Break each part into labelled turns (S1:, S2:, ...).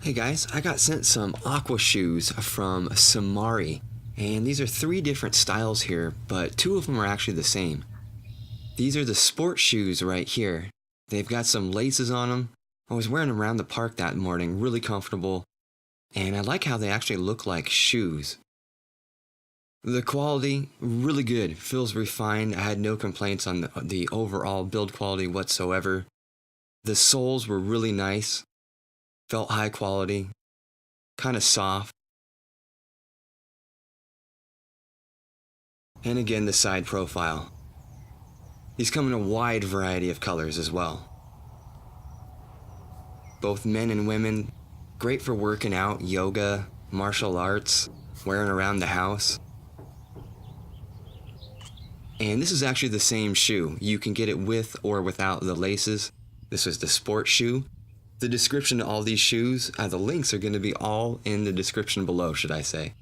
S1: Hey guys, I got sent some aqua shoes from SIMARI, and these are 3 different styles here, but 2 of them are actually the same. These are the sport shoes right here. They've got some laces on them. I was wearing them around the park that morning, really comfortable, and I like how they actually look like shoes. The quality, really good, feels refined. I had no complaints on the overall build quality whatsoever. The soles were really nice. Felt high quality, kind of soft. And again, the side profile. These come in a wide variety of colors as well. Both men and women, great for working out, yoga, martial arts, wearing around the house. And this is actually the same shoe. You can get it with or without the laces. This is the sport shoe. The description to all these shoes, the links are going to be all in the description below, should I say.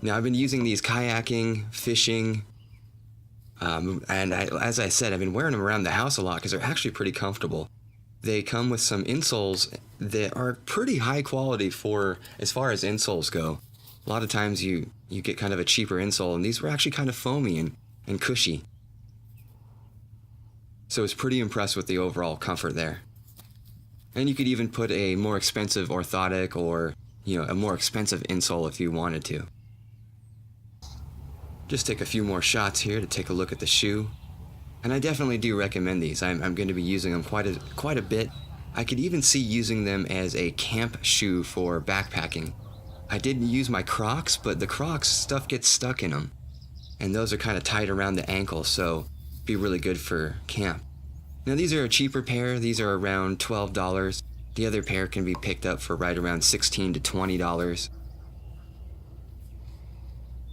S1: Now, I've been using these kayaking, fishing, and as I said, I've been wearing them around the house a lot because they're actually pretty comfortable. They come with some insoles that are pretty high quality for as far as insoles go. A lot of times you get kind of a cheaper insole, and these were actually kind of foamy and cushy. So I was pretty impressed with the overall comfort there. And you could even put a more expensive orthotic or, a more expensive insole if you wanted to. Just take a few more shots here to take a look at the shoe. And I definitely do recommend these. I'm going to be using them quite a bit. I could even see using them as a camp shoe for backpacking. I did use my Crocs, but the Crocs, stuff gets stuck in them. And those are kind of tight around the ankle, so be really good for camp. Now these are a cheaper pair. These are around $12. The other pair can be picked up for right around $16 to $20.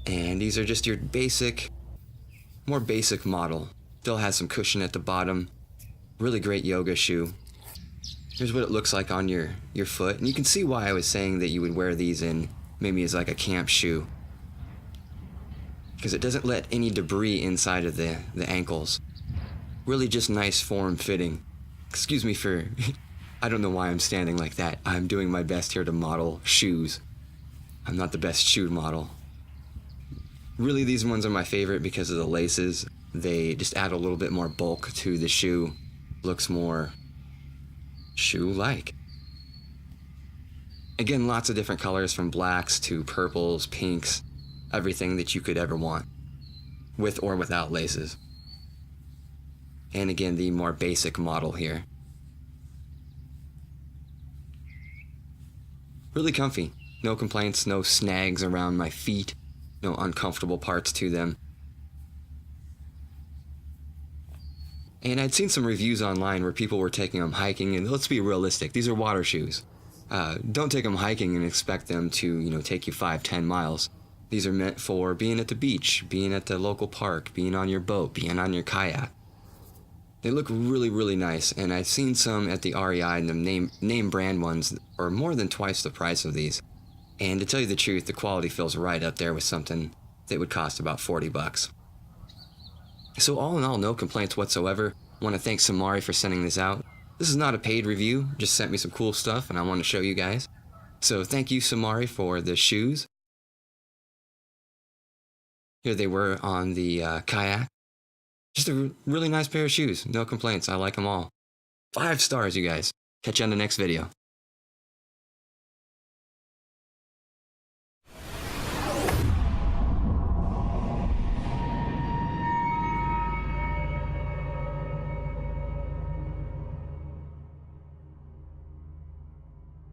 S1: And these are just your more basic model. Still has some cushion at the bottom. Really great yoga shoe. Here's what it looks like on your foot. And you can see why I was saying that you would wear these in maybe as like a camp shoe, because it doesn't let any debris inside of the ankles. Really just nice form fitting. Excuse me for, I don't know why I'm standing like that. I'm doing my best here to model shoes. I'm not the best shoe model. Really, these ones are my favorite because of the laces. They just add a little bit more bulk to the shoe. Looks more shoe-like. Again, lots of different colors from blacks to purples, pinks, everything that you could ever want, with or without laces. And again, the more basic model here. Really comfy. No complaints, no snags around my feet, no uncomfortable parts to them. And I'd seen some reviews online where people were taking them hiking, and let's be realistic, these are water shoes. Don't take them hiking and expect them to, take you 5-10 miles. These are meant for being at the beach, being at the local park, being on your boat, being on your kayak. They look really, really nice, and I've seen some at the REI, and the name brand ones are more than twice the price of these. And to tell you the truth, the quality feels right up there with something that would cost about $40. So all in all, no complaints whatsoever. I want to thank SIMARI for sending this out. This is not a paid review, just sent me some cool stuff, and I want to show you guys. So thank you, SIMARI, for the shoes. Here they were on the kayak. Just a really nice pair of shoes. No complaints. I like them all. 5 stars, you guys. Catch you on the next video.